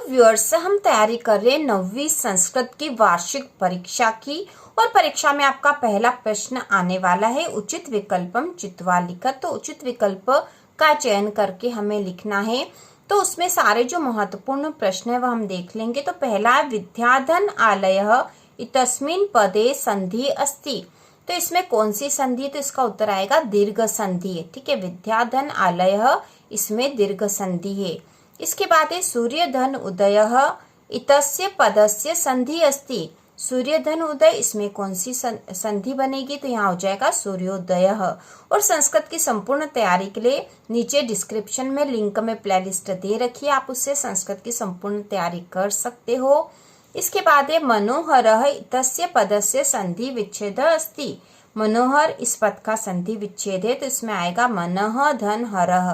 Viewers, हम तैयारी कर रहे हैं 9वीं संस्कृत की वार्षिक परीक्षा की। और परीक्षा में आपका पहला प्रश्न आने वाला है उचित विकल्पम चित्वा लिखत। तो उचित विकल्प का चयन करके हमें लिखना है। तो उसमें सारे जो महत्वपूर्ण प्रश्न है वह हम देख लेंगे। तो पहला है विद्याधन आलयः इतस्मिन् पदे संधि अस्ति। तो इसमें कौन सी संधि? तो इसका उत्तर आएगा दीर्घ संधि है। ठीक है, विद्याधन आलयः इसमें दीर्घ संधि है। इसके बाद है सूर्यधन उदयः इतस्य पदस्य संधि अस्ति। सूर्यधन उदय, इसमें कौन सी संधि बनेगी? तो यहाँ हो जाएगा सूर्योदयः। और संस्कृत की संपूर्ण तैयारी के लिए नीचे डिस्क्रिप्शन में लिंक में प्लेलिस्ट दे रखी है, आप उससे संस्कृत की संपूर्ण तैयारी कर सकते हो। इसके बाद है मनोहरः इतस्य पदस्य संधि विच्छेद अस्ति। मनोहर इस पद का संधि विच्छेद है, तो इसमें आएगा मनः धन हरः।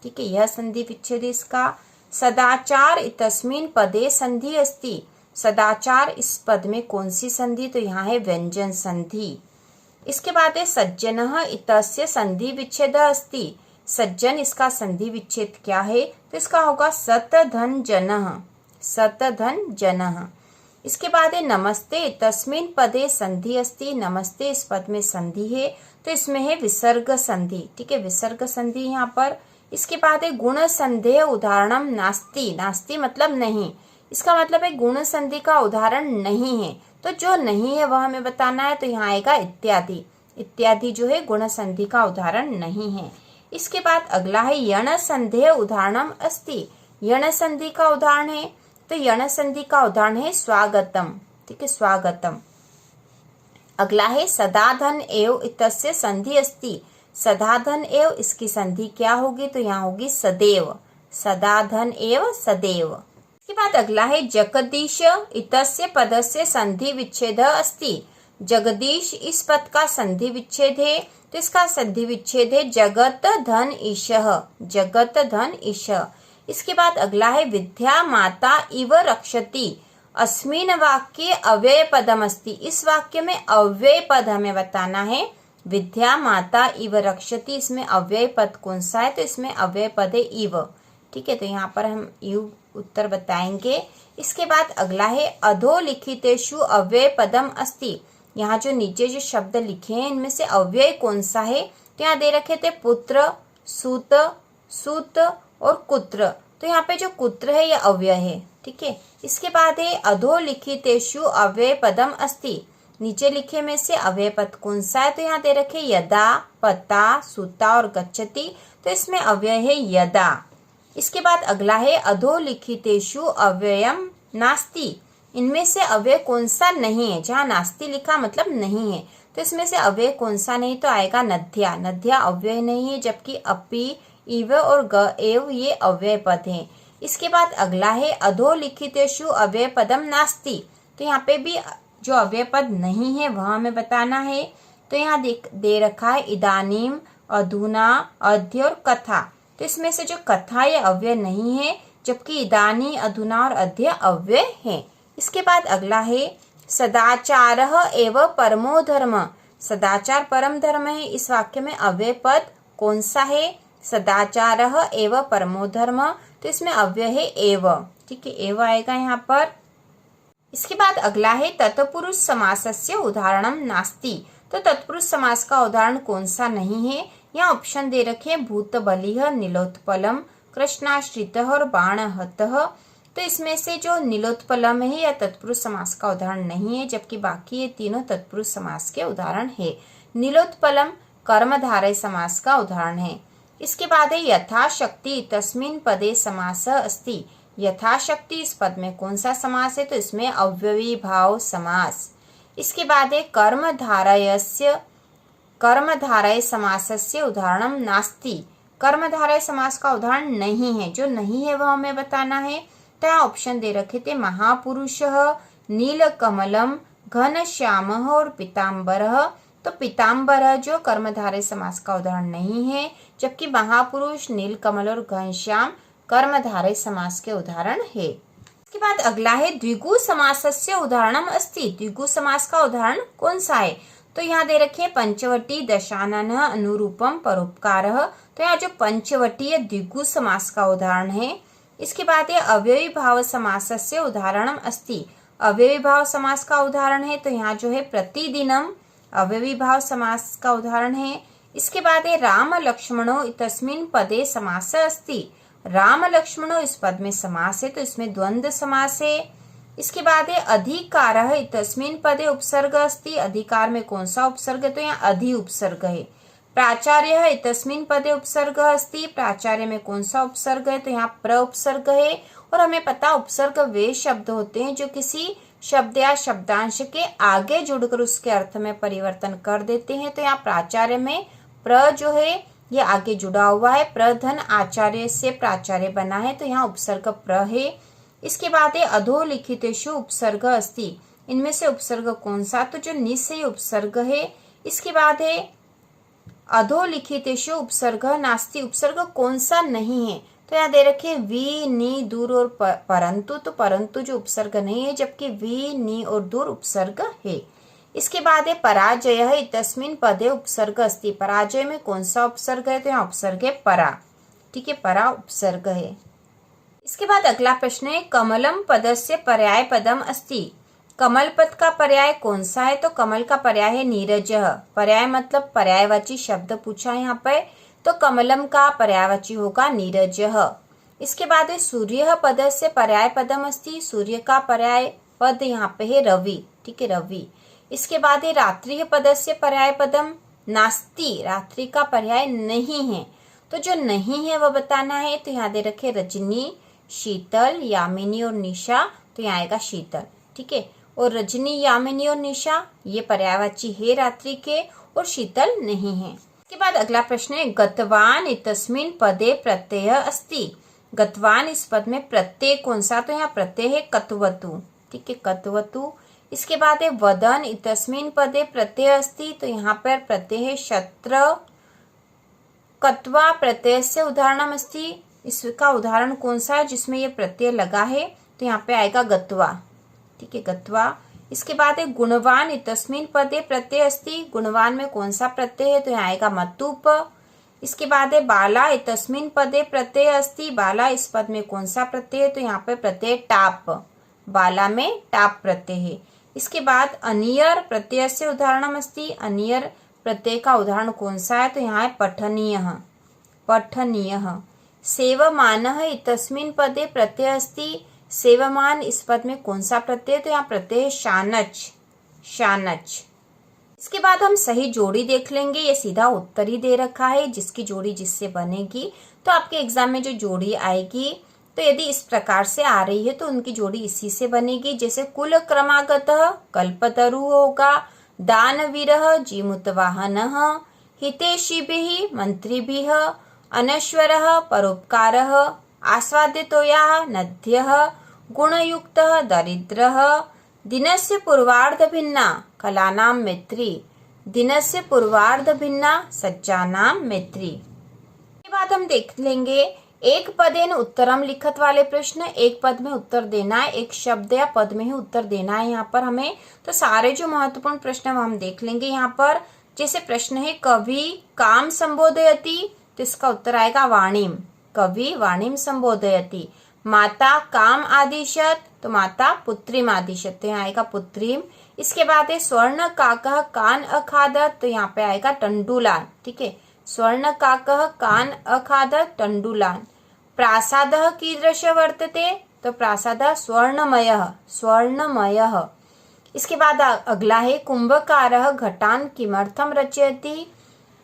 ठीक है, यह संधि विच्छेद इसका। सदाचार इतस्मिन् पदे संधि अस्ति। सदाचार इस पद में कौन सी संधि? तो यहाँ है व्यंजन संधि। इसके बाद है सज्जनः इतस्य संधि विच्छेद अस्ति। सज्जन इसका संधि विच्छेद क्या है? तो इसका होगा सत धन जनः। सत धन जनः। इसके बाद है नमस्ते इतस्मिन् पदे संधि अस्ति। नमस्ते इस पद में संधि है, तो इसमें है विसर्ग संधि। ठीक है, विसर्ग संधि यहाँ पर। इसके बाद है गुण संदेह उदाहरणम नास्ति। नास्ति मतलब नहीं, इसका मतलब है गुण संधि का उदाहरण नहीं है। तो जो नहीं है वह हमें बताना है, तो यहाँ आएगा इत्यादि। इत्यादि जो है गुण संधि का उदाहरण नहीं है। इसके बाद अगला है यण संदेह उदाहरणम अस्ति। यण संधि का उदाहरण है, तो यण संधि का उदाहरण है स्वागतम। ठीक है, स्वागतम। अगला है सदाधन एव इतस्य संधि अस्ति। सदाधन एव इसकी संधि क्या होगी? तो यहाँ होगी सदैव। सदाधन एव सदैव। इसके बाद अगला है जगदीश इतस्य पदस्य संधि विच्छेद अस्ति। जगदीश इस पद का संधि विच्छेद है, तो इसका संधि विच्छेद है जगत धन ईशः। जगत धन ईशः। इसके बाद अगला है विद्या माता इव रक्षति। अस्मिन् वाक्ये अव्यय पदम अस्ति। इस वाक्य में अव्यय पद हमें बताना है। विद्या माता इव रक्षति, इसमें अव्यय पद कौन सा है? तो इसमें अव्यय पद है इव। ठीक है, तो यहाँ पर हम इव उत्तर बताएंगे। इसके बाद अगला है अधोलिखितेषु अव्यय पदम अस्ति। यहाँ जो नीचे जो शब्द लिखे हैं इनमें से अव्यय कौन सा है? तो यहाँ दे रखे थे पुत्र, सूत, सूत और कुत्र। तो यहाँ पे जो कुत्र है यह अव्यय है। ठीक है, इसके बाद है अधोलिखितेषु अव्यय पदम अस्ति। नीचे लिखे में से अव्यय पद कौन सा है? तो यहाँ दे रखे यदा, पता, सुता और गच्छति। तो इसमें अव्यय है यदा। इसके बाद अगला है अधोलिखितेषु अव्ययम नास्ति। इनमें से अव्यय कौन सा नहीं है? जहाँ नास्ति लिखा मतलब नहीं है, तो इसमें से अव्यय कौन सा नहीं? तो आएगा नद्या। नद्या अव्यय नहीं है, जबकि अपि, इव और ग, एव ये अव्यय पद हैं। इसके बाद अगला है अधोलिखितेषु अव्यय पदम नास्ति। तो यहाँ पे भी जो अव्यय पद नहीं है वह हमें बताना है। तो यहाँ दे रखा है इदानीम, अधुना, अद्य और कथा। तो इसमें से जो कथा ये अव्यय नहीं है, जबकि इदानी, अधुना और अद्य अव्यय है। इसके बाद अगला है सदाचारः एव परमो धर्म। सदाचार परम धर्म है। इस वाक्य में अव्यय पद कौन सा है? सदाचारः एव परमो धर्म। तो इसमें अव्यय है एव। ठीक है, एव आएगा यहाँ पर। इसके बाद अगला है तत्पुरुष समासस्य उदाहरणम नास्ति। तो तत्पुरुष समास का उदाहरण कौन सा नहीं है? यहाँ ऑप्शन दे रखे हैं भूतबलिः, नीलोत्पलम, कृष्णाश्रितः और बाणहतः। तो इसमें से जो नीलोत्पलम है यह तत्पुरुष समास का उदाहरण नहीं है, जबकि बाकी ये तीनों तत्पुरुष समास के उदाहरण है। नीलोत्पलम कर्मधारय समास का उदाहरण है। इसके बाद है यथाशक्ति तस्मिन् पदे समासः अस्ति। यथाशक्ति इस पद में कौन सा समास है? तो इसमें अव्ययी भाव समास। इसके बाद है कर्मधारय समासस्य उदाहरणम नास्ति। कर्मधारय समास का उदाहरण नहीं है। जो नहीं है वह हमें बताना है। तो यहाँ ऑप्शन दे रखे थे महापुरुषः, नीलकमलम, घनश्यामः और पीताम्बरः। तो पीताम्बरः जो कर्मधारय समास का उदाहरण नहीं है, जबकि महापुरुष, नीलकमल और घनश्याम कर्मधारय समास के उदाहरण है। इसके बाद अगला है द्विगु समासस्य उदाहरणम अस्ति। द्विगु समास का उदाहरण कौन सा है? तो यहाँ दे रखे पंचवटी, दशानन, अनुरूपम, परोपकारः। तो यहाँ जो पंचवटी द्विगु समास का उदाहरण है इसके बाद है अव्ययी भाव समासस्य उदाहरणम अस्ति। अव्ययी भाव समास का उदाहरण है तो यहाँ जो है प्रतिदिनम अव्ययी भाव समास का उदाहरण है। इसके बाद है राम लक्ष्मणो इतस्मिन् पदे समास अस्ति। राम लक्ष्मणो इस पद में समास है तो इसमें द्वंद्व समास है। इसके बाद है अधिकारः इतस्मिन् पदे उपसर्ग अस्ति। अधिकार में कौन सा उपसर्ग है तो यहाँ अधि उपसर्ग है। प्राचार्य इतस्मिन् पदे उपसर्ग अस्ति। प्राचार्य में कौन सा उपसर्ग है तो यहाँ प्र उपसर्ग है। और हमें पता उपसर्ग वे शब्द होते हैं जो किसी शब्द या शब्दांश के आगे जुड़कर उसके अर्थ में परिवर्तन कर देते हैं। तो यहाँ प्राचार्य में प्र जो है ये आगे जुड़ा हुआ है। प्रधन आचार्य से प्राचार्य बना है तो यहाँ उपसर्ग प्र है। इसके बाद है अधोलिखितेषु उपसर्ग अस्ति। इनमें से उपसर्ग कौन सा तो जो नि से उपसर्ग है। इसके बाद है अधोलिखितेषु उपसर्ग नास्ति। उपसर्ग कौन सा नहीं है तो यहाँ दे रखे वी नी दूर और परंतु। तो परंतु जो उपसर्ग नहीं है जबकि वी नी और दूर उपसर्ग है। इसके बाद है पराजय है इतस्मिन् पदे उपसर्ग अस्ति। पराजय में कौन सा उपसर्ग है तो यहाँ उपसर्ग है परा। ठीक है, परा उपसर्ग है। इसके बाद अगला प्रश्न है कमलम पदस्य पर्याय पदम अस्ति। कमल पद का पर्याय कौन सा है तो कमल का पर्याय है नीरजः। पर्याय मतलब पर्यायवाची शब्द पूछा है यहाँ पर तो कमलम का पर्यायवाची होगा नीरजः। इसके बाद है सूर्य पदस्य पर्याय पदम अस्ति। सूर्य का पर्याय पद यहाँ पे है रवि। ठीक है, रवि। इसके बाद है रात्रि पदस्य पर्याय पदम नास्ति। रात्रि का पर्याय नहीं है तो जो नहीं है वह बताना है। तो यहाँ दे रखे रजनी, शीतल, यामिनी और निशा। तो यहाँ आएगा शीतल। ठीक है, और रजनी, यामिनी और निशा ये पर्यायवाची है रात्रि के और शीतल नहीं है। इसके बाद अगला प्रश्न है गतवान इतस्मिन् पदे प्रत्यय अस्ति। गतवान इस पद में प्रत्यय कौन सा तो यहाँ प्रत्यय है कत्वतु। ठीक है, कत्वतु। इसके बाद है वदन इतस्मिन् पदे प्रत्यय अस्ति। तो यहाँ पर प्रत्यय है शत्र। कत्वा प्रत्यय से उदाहरणम अस्ति। इसका उदाहरण कौन सा है जिसमें ये प्रत्यय लगा है तो यहाँ पे आएगा गत्वा। ठीक है, गत्वा। इसके बाद है गुणवान इतस्मिन् पदे प्रत्यय अस्ति। गुणवान में कौन सा प्रत्यय है तो यहाँ आएगा मतुप। इसके बाद है बाला इतस्मिन् पदे प्रत्यय अस्ति। बाला इस पद में कौन सा प्रत्यय है तो यहाँ पे प्रत्यय टाप। बाला में टाप प्रत्यय है। इसके बाद अनियर प्रत्यय से उदाहरणम अस्ति। अनियर प्रत्यय का उदाहरण कौन सा है तो यहाँ है पठनीयः। पठनीयः। सेवमानः इतस्मिन् पदे प्रत्यय अस्ति। सेवमान इस पद में कौन सा प्रत्यय तो यहाँ प्रत्यय है शानच। शानच। इसके बाद हम सही जोड़ी देख लेंगे। ये सीधा उत्तर ही दे रखा है जिसकी जोड़ी जिससे बनेगी। तो आपके एग्जाम में जो जोड़ी आएगी तो यदि इस प्रकार से आ रही है तो उनकी जोड़ी इसी से बनेगी। जैसे कुल क्रमागतः कल्पतरु होगा, दानवीरः जीमूतवाहनः, हितैषिभिः मंत्रिभिः, अनश्वरः परोपकारः, आस्वाद्यतोयाः नद्यः, गुणयुक्तः दरिद्रः, दिनस्य पूर्वार्ध भिन्ना कलानां मैत्री, दिनस्य पूर्वार्ध भिन्ना सज्जानां मैत्री। के बाद हम देख लेंगे एक पदेन उत्तरम लिखत वाले प्रश्न। एक पद में उत्तर देना है, एक शब्द या पद में ही उत्तर देना है यहाँ पर हमें। तो सारे जो महत्वपूर्ण प्रश्न हम देख लेंगे यहाँ पर। जैसे प्रश्न है कवि काम संबोधयति तो इसका उत्तर आएगा वाणीम। कवि वाणीम संबोधयति। माता काम आदिशत तो माता पुत्रीम आदिशत तो यहाँ आएगा पुत्रीम। इसके बाद है स्वर्ण काकः कान अखादत तो यहाँ पे आएगा टंडुलान। ठीक है, स्वर्ण काकः कान अखादत टंडुलान। प्रासादः कीदृश वर्तते तो प्रासादः स्वर्णमयः। स्वर्णमयः। इसके बाद अगला है कुंभकारः घटान किमर्थम रचयति।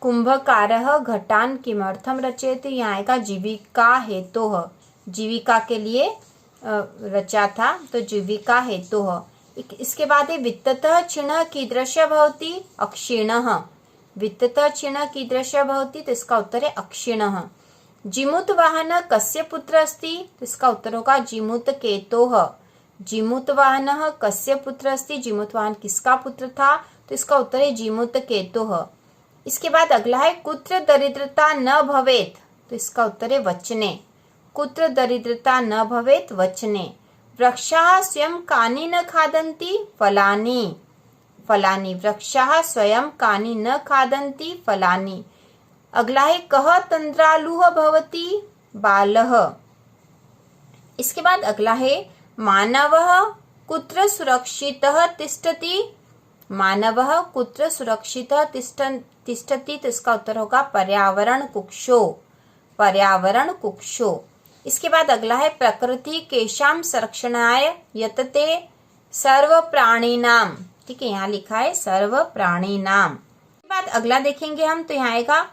कुंभकारः घटान किमर्थम रचयति यहाँ आएगा जीविका हेतुः। जीविका के लिए रचा था तो जीविका हेतुः। इसके बाद है वित्ततः क्षीणः कीदृश भवति अक्षीणः। वित्ततः क्षीणः कीदृश भवति तो इसका उत्तर है अक्षीणः। जीमूतवाहनः कस्य पुत्र अस्ति तो इसका उत्तर होगा जीमूतकेतोः। जीमूतवाहनः कस्य पुत्र अस्ति। जीमूतवाहन किसका पुत्र था तो इसका उत्तर है जीमूतकेतोः। इसके बाद अगला है कुत्र दरिद्रता न भवेत तो इसका उत्तर है वचने। कुत्र दरिद्रता न भवेत वचने। वृक्षाः स्वयं कानि न खादन्ति फलानि। फलानि। वृक्षाः स्वयं कानि न खादन्ति फलानि। अगला है कः तंद्रालुः भवति बालः। इसके बाद अगला है मानवः कुत्र सुरक्षितः तिष्ठति। मानवः कुत्र सुरक्षितः तिष्ठति, तो इसका उत्तर होगा पर्यावरण कुक्षो। पर्यावरण कुक्षो। इसके बाद अगला है प्रकृति केशाम संरक्षणाय यतते सर्व प्राणीनाम। ठीक है, यहाँ लिखा है सर्व प्राणीनाम। इसके बाद अगला देखेंगे हम, तो यहाँ आएगा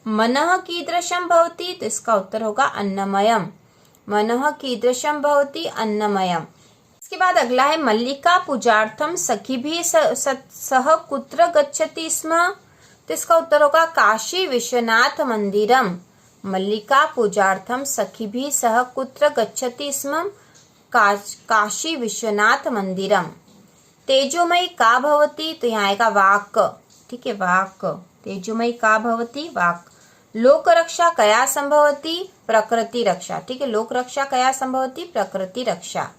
मनः कीदृशम भवति, तो इसका उत्तर होगा अन्नमयम। मनः कीदृशम भवति अन्नमयम। इसके बाद अगला है मल्लिका पूजार्थम सखीभिः सह कुत्र गच्छति स्म, तो इसका उत्तर होगा काशी विश्वनाथ मंदिरम। मल्लिका पूजार्थम सखीभिः सह कुत्र गच्छति स्म, काशी विश्वनाथ मंदिरम। तेजोमयी का भवति, तो यहाँ आएगा वाक्। ठीक है, वाक्। तेजोमयी का भवति, वाक्। लोक रक्षा कया संभवति, प्रकृति रक्षा। ठीक है, लोक रक्षा कया संभवति, प्रकृति रक्षा।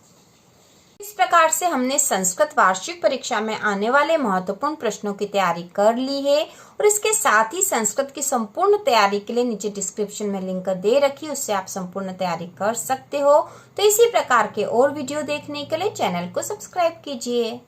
इस प्रकार से हमने संस्कृत वार्षिक परीक्षा में आने वाले महत्वपूर्ण प्रश्नों की तैयारी कर ली है और इसके साथ ही संस्कृत की संपूर्ण तैयारी के लिए नीचे डिस्क्रिप्शन में लिंक दे रखी, उससे आप संपूर्ण तैयारी कर सकते हो। तो इसी प्रकार के और वीडियो देखने के लिए चैनल को सब्सक्राइब कीजिए।